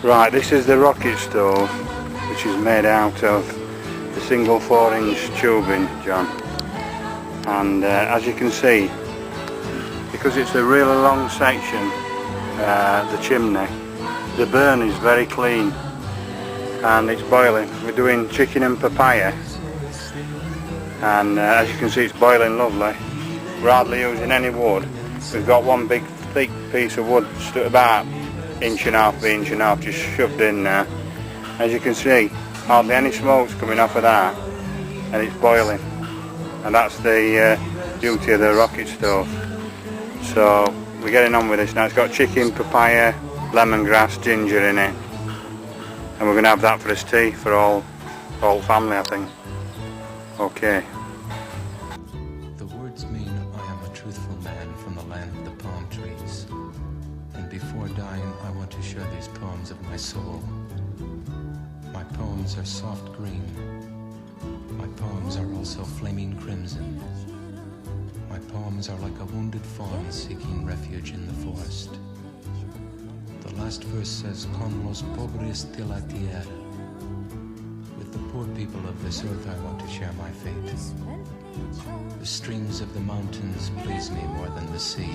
Right, this is the rocket stove, which is made out of the single 4-inch tubing, John. And as you can see, because it's a really long section, the chimney, the burn is very clean and it's boiling. We're doing chicken and papaya, and as you can see, it's boiling lovely. We're hardly using any wood. We've got one big thick piece of wood about inch and a half by inch and a half just shoved in there. As you can see, hardly any smoke's coming off of that, and it's boiling. And that's the beauty of the rocket stove. So we're getting on with this now. It's got chicken, papaya, lemongrass, ginger in it, and we're going to have that for his tea for all family, I think. Okay. The words mean I am a truthful man from the land of the palm trees. And before dying, I want to share these poems of my soul. My poems are soft green. My poems are also flaming crimson. My poems are like a wounded fawn seeking refuge in the forest. The last verse says, Con los pobres de la tierra. With the poor people of this earth I want to share my fate. The streams of the mountains please me more than the sea.